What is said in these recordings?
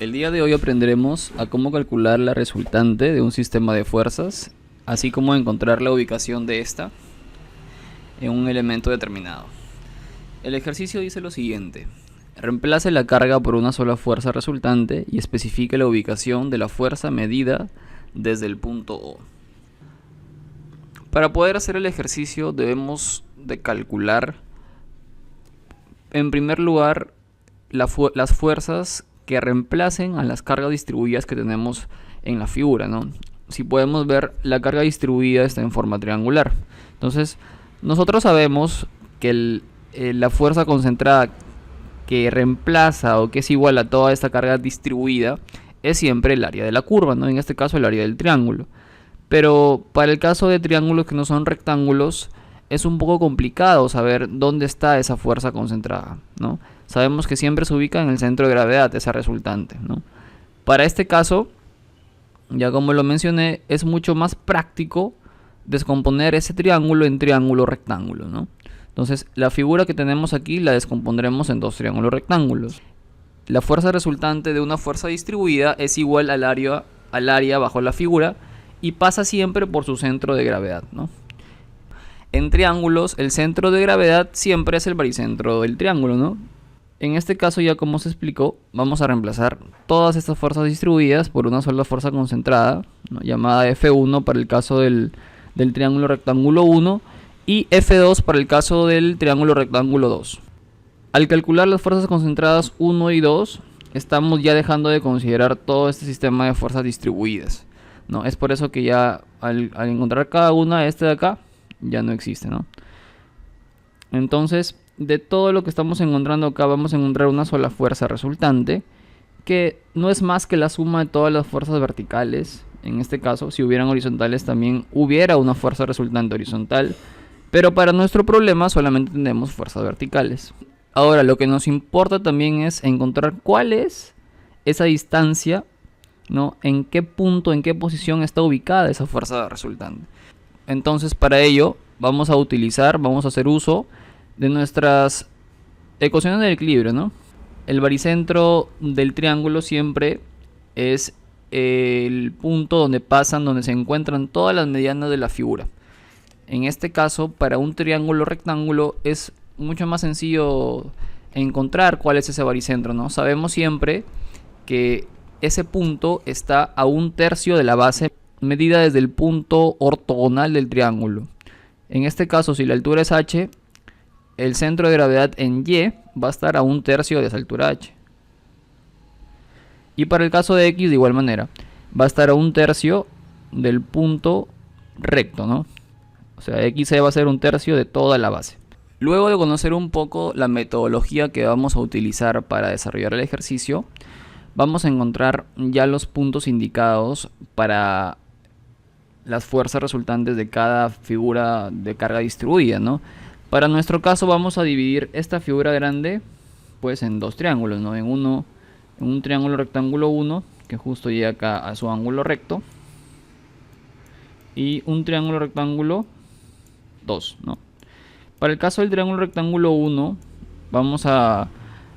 El día de hoy aprenderemos a cómo calcular la resultante de un sistema de fuerzas, así como encontrar la ubicación de esta en un elemento determinado. El ejercicio dice lo siguiente: reemplace la carga por una sola fuerza resultante y especifique la ubicación de la fuerza medida desde el punto O. Para poder hacer el ejercicio debemos de calcular, en primer lugar, las fuerzas que reemplacen a las cargas distribuidas que tenemos en la figura, ¿no? Si podemos ver, la carga distribuida está en forma triangular. Entonces, nosotros sabemos que la fuerza concentrada que reemplaza o que es igual a toda esta carga distribuida es siempre el área de la curva, ¿no? En este caso el área del triángulo. Pero para el caso de triángulos que no son rectángulos, es un poco complicado saber dónde está esa fuerza concentrada, ¿no? Sabemos que siempre se ubica en el centro de gravedad esa resultante, ¿no? Para este caso, ya como lo mencioné, es mucho más práctico descomponer ese triángulo en triángulo rectángulo, ¿no? Entonces, la figura que tenemos aquí la descompondremos en dos triángulos rectángulos. La fuerza resultante de una fuerza distribuida es igual al área bajo la figura y pasa siempre por su centro de gravedad, ¿no? En triángulos, el centro de gravedad siempre es el baricentro del triángulo, ¿no? En este caso, ya como se explicó, vamos a reemplazar todas estas fuerzas distribuidas por una sola fuerza concentrada, ¿no? Llamada F1 para el caso del triángulo rectángulo 1 y F2 para el caso del triángulo rectángulo 2. Al calcular las fuerzas concentradas 1 y 2, estamos ya dejando de considerar todo este sistema de fuerzas distribuidas, ¿no? Es por eso que ya al encontrar cada una, este de acá ya no existe, ¿no? Entonces, de todo lo que estamos encontrando acá, vamos a encontrar una sola fuerza resultante, que no es más que la suma de todas las fuerzas verticales. En este caso, si hubieran horizontales, también hubiera una fuerza resultante horizontal, pero para nuestro problema solamente tenemos fuerzas verticales. Ahora, lo que nos importa también es encontrar cuál es esa distancia, ¿no? En qué punto, en qué posición está ubicada esa fuerza resultante. Entonces, para ello vamos a hacer uso de nuestras ecuaciones del equilibrio, ¿no? El baricentro del triángulo siempre es el punto donde se encuentran todas las medianas de la figura. En este caso, para un triángulo rectángulo es mucho más sencillo encontrar cuál es ese baricentro, ¿no? Sabemos siempre que ese punto está a un tercio de la base medida desde el punto ortogonal del triángulo. En este caso, si la altura es h, el centro de gravedad en y va a estar a un tercio de esa altura h. Y para el caso de x, de igual manera, va a estar a un tercio del punto recto, ¿no? O sea, x va a ser un tercio de toda la base. Luego de conocer un poco la metodología que vamos a utilizar para desarrollar el ejercicio, vamos a encontrar ya los puntos indicados para las fuerzas resultantes de cada figura de carga distribuida, ¿no? Para nuestro caso vamos a dividir esta figura grande pues en dos triángulos, ¿no? En un triángulo rectángulo 1 que justo llega acá a su ángulo recto y un triángulo rectángulo 2, ¿no? Para el caso del triángulo rectángulo 1 vamos a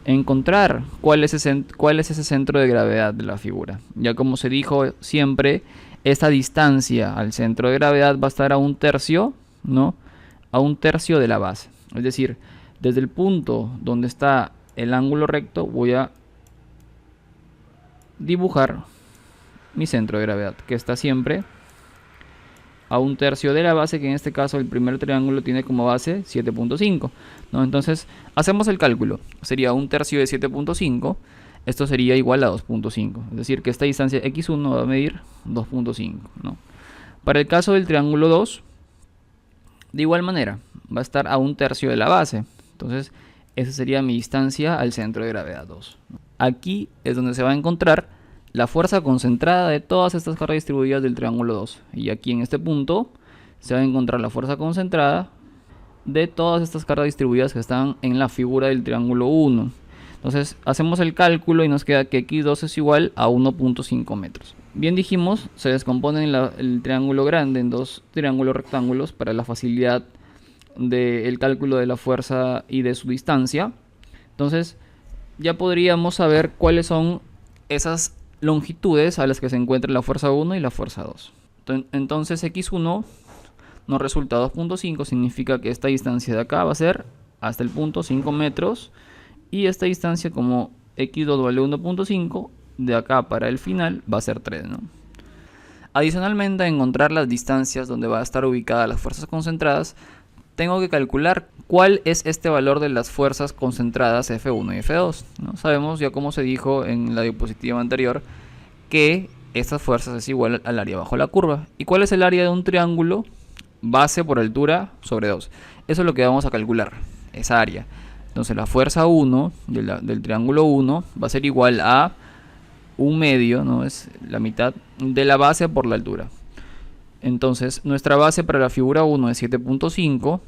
encontrar cuál es ese centro de gravedad de la figura. Ya como se dijo, siempre esta distancia al centro de gravedad va a estar a un tercio, ¿no? A un tercio de la base. Es decir, desde el punto donde está el ángulo recto voy a dibujar mi centro de gravedad, que está siempre a un tercio de la base, que en este caso el primer triángulo tiene como base 7.5, ¿no? Entonces hacemos el cálculo, sería un tercio de 7.5, esto sería igual a 2.5, es decir que esta distancia x1 va a medir 2.5, ¿no? Para el caso del triángulo 2, de igual manera, va a estar a un tercio de la base, entonces esa sería mi distancia al centro de gravedad 2. Aquí es donde se va a encontrar la fuerza concentrada de todas estas cargas distribuidas del triángulo 2. Y aquí en este punto se va a encontrar la fuerza concentrada de todas estas cargas distribuidas que están en la figura del triángulo 1. Entonces hacemos el cálculo y nos queda que x2 es igual a 1.5 metros. Bien dijimos, se descompone el triángulo grande en dos triángulos rectángulos para la facilidad del cálculo de la fuerza y de su distancia. Entonces ya podríamos saber cuáles son esas longitudes a las que se encuentra la fuerza 1 y la fuerza 2. Entonces x1 nos resulta 2.5, significa que esta distancia de acá va a ser hasta el punto 5 metros, y esta distancia, como x2 vale 1.5, de acá para el final va a ser 3, ¿no? Adicionalmente, a encontrar las distancias donde va a estar ubicadas las fuerzas concentradas, tengo que calcular cuál es este valor de las fuerzas concentradas F1 y F2, ¿no? Sabemos, ya como se dijo en la diapositiva anterior, que estas fuerzas es igual al área bajo la curva. ¿Y cuál es el área de un triángulo? Base por altura sobre 2. Eso es lo que vamos a calcular, esa área. Entonces la fuerza 1 del triángulo 1 va a ser igual a un medio, ¿no? Es la mitad de la base por la altura. Entonces nuestra base para la figura 1 es 7.5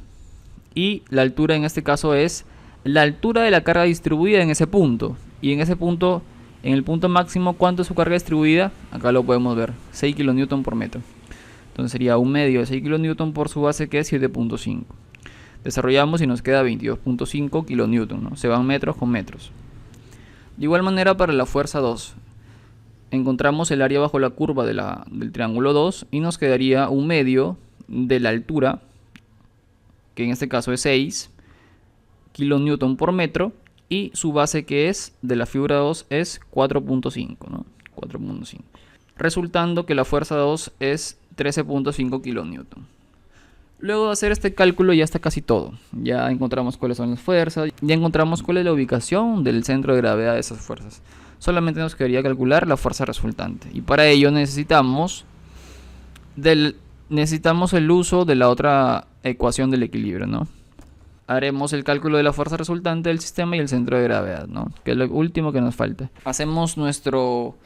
y la altura en este caso es la altura de la carga distribuida en ese punto. Y en ese punto, en el punto máximo, ¿cuánto es su carga distribuida? Acá lo podemos ver, 6 kN por metro. Entonces sería un medio de 6 kN por su base, que es 7.5. Desarrollamos y nos queda 22.5 kN, ¿no? Se van metros con metros. De igual manera, para la fuerza 2, encontramos el área bajo la curva del triángulo 2 y nos quedaría un medio de la altura, que en este caso es 6 kN por metro, y su base, que es de la figura 2, es 4.5, ¿no? 4.5. Resultando que la fuerza 2 es 13.5 kN. Luego de hacer este cálculo ya está casi todo. Ya encontramos cuáles son las fuerzas, ya encontramos cuál es la ubicación del centro de gravedad de esas fuerzas. Solamente nos quedaría calcular la fuerza resultante. Y para ello necesitamos el uso de la otra ecuación del equilibrio, ¿no? Haremos el cálculo de la fuerza resultante del sistema y el centro de gravedad, ¿no? Que es lo último que nos falta. Hacemos nuestro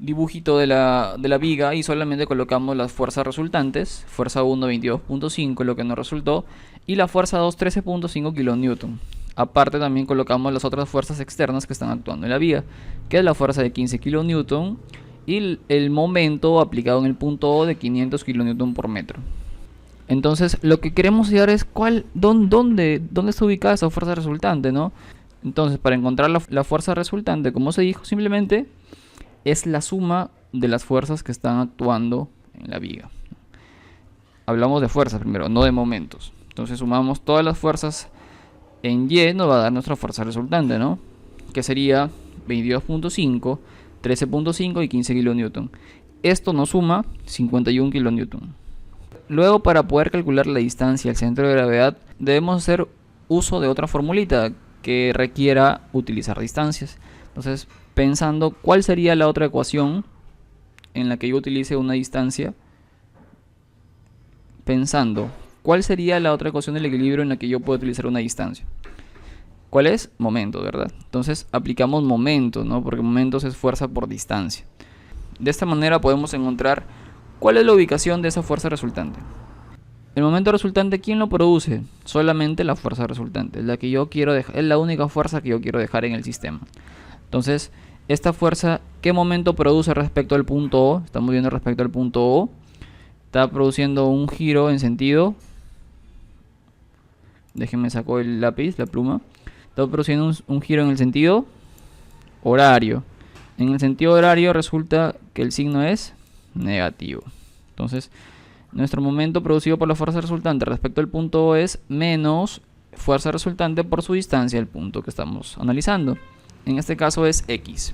dibujito de la viga y solamente colocamos las fuerzas resultantes. Fuerza 1 22.5, lo que nos resultó, y la fuerza 2 13.5 kN. Aparte también colocamos las otras fuerzas externas que están actuando en la viga, que es la fuerza de 15 kN y el momento aplicado en el punto O de 500 kN por metro. Entonces lo que queremos hallar es dónde está ubicada esa fuerza resultante, ¿no? Entonces, para encontrar la fuerza resultante, como se dijo, simplemente es la suma de las fuerzas que están actuando en la viga. Hablamos de fuerzas primero, no de momentos. Entonces sumamos todas las fuerzas en Y, nos va a dar nuestra fuerza resultante, ¿no? Que sería 22.5, 13.5 y 15 kN. Esto nos suma 51 kN. Luego, para poder calcular la distancia al centro de gravedad, debemos hacer uso de otra formulita que requiera utilizar distancias. Entonces, pensando cuál sería la otra ecuación en la que yo utilice una distancia, pensando cuál sería la otra ecuación del equilibrio en la que yo puedo utilizar una distancia. ¿Cuál es? Momento, ¿verdad? Entonces aplicamos momento, ¿no? Porque momentos es fuerza por distancia. De esta manera podemos encontrar cuál es la ubicación de esa fuerza resultante. El momento resultante, ¿quién lo produce? Solamente la fuerza resultante, es la que yo quiero dejar, es la única fuerza que yo quiero dejar en el sistema. Entonces, esta fuerza, ¿qué momento produce respecto al punto O? Estamos viendo respecto al punto O. Está produciendo un giro en sentido. Déjenme saco el lápiz, la pluma. Está produciendo un giro en el sentido horario. En el sentido horario resulta que el signo es negativo. Entonces, nuestro momento producido por la fuerza resultante respecto al punto O es menos fuerza resultante por su distancia al punto que estamos analizando. En este caso es X.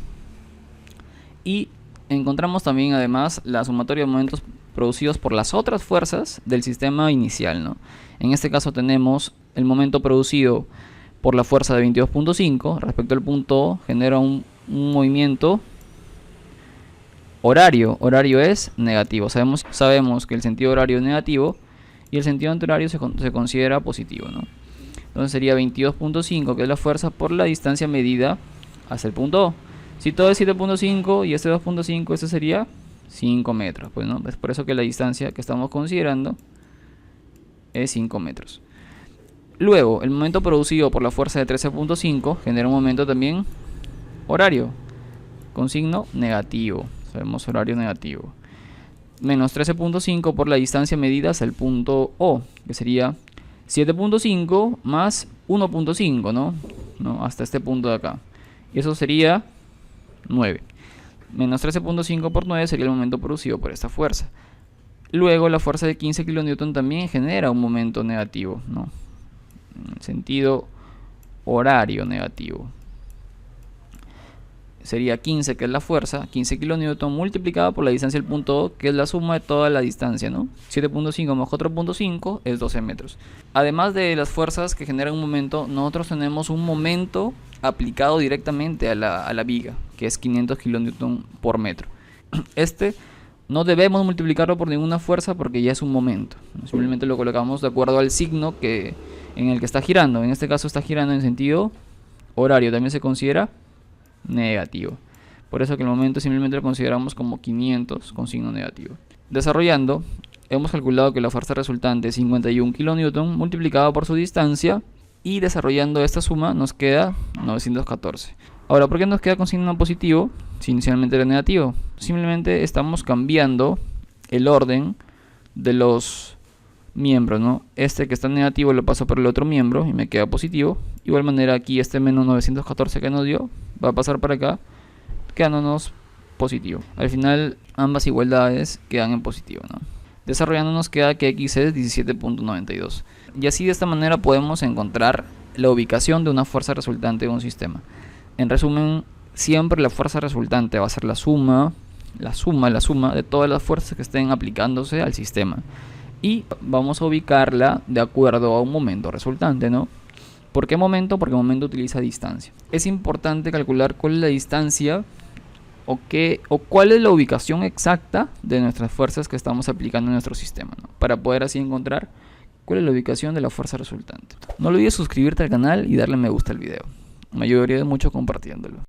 Y encontramos también además la sumatoria de momentos producidos por las otras fuerzas del sistema inicial, ¿no? En este caso tenemos el momento producido por la fuerza de 22.5 respecto al punto O, genera un movimiento horario. Horario es negativo. Sabemos que el sentido horario es negativo y el sentido antihorario se considera positivo, ¿no? Entonces sería 22.5, que es la fuerza por la distancia medida hasta el punto O. Si todo es 7.5 y este 2.5, este sería 5 metros. Pues, ¿no? Es por eso que la distancia que estamos considerando es 5 metros. Luego, el momento producido por la fuerza de 13.5 genera un momento también horario, con signo negativo. Sabemos horario negativo. Menos 13.5 por la distancia medida hasta el punto O, que sería 7.5 más 1.5, ¿no? Hasta este punto de acá. Y eso sería 9. Menos 13.5 por 9 sería el momento producido por esta fuerza. Luego la fuerza de 15 kN también genera un momento negativo, ¿no? En el sentido horario negativo. Sería 15, que es la fuerza, 15 kN multiplicado por la distancia del punto O, que es la suma de toda la distancia, ¿no? 7.5 más 4.5 es 12 metros. Además de las fuerzas que generan un momento, nosotros tenemos un momento aplicado directamente a la viga, que es 500 kN por metro. Este no debemos multiplicarlo por ninguna fuerza porque ya es un momento. Simplemente lo colocamos de acuerdo al signo en el que está girando. En este caso está girando en sentido horario, también se considera negativo. Por eso que el momento simplemente lo consideramos como 500 con signo negativo. Desarrollando, hemos calculado que la fuerza resultante es 51 kN multiplicado por su distancia, y desarrollando esta suma nos queda 914. Ahora, ¿por qué nos queda con signo positivo si inicialmente era negativo? Simplemente estamos cambiando el orden de los miembros, ¿no? Este que está negativo lo paso por el otro miembro y me queda positivo. Igual manera aquí este menos 914 que nos dio va a pasar para acá, quedándonos positivo. Al final ambas igualdades quedan en positivo, ¿no? Desarrollando nos queda que x es 17.92. Y así de esta manera podemos encontrar la ubicación de una fuerza resultante de un sistema. En resumen, siempre la fuerza resultante va a ser la suma de todas las fuerzas que estén aplicándose al sistema. Y vamos a ubicarla de acuerdo a un momento resultante, ¿no? ¿Por qué momento? Porque el momento utiliza distancia. Es importante calcular cuál es la distancia o cuál es la ubicación exacta de nuestras fuerzas que estamos aplicando en nuestro sistema, ¿no? Para poder así encontrar cuál es la ubicación de la fuerza resultante. No olvides suscribirte al canal y darle me gusta al video. Me ayudaría mucho compartiéndolo.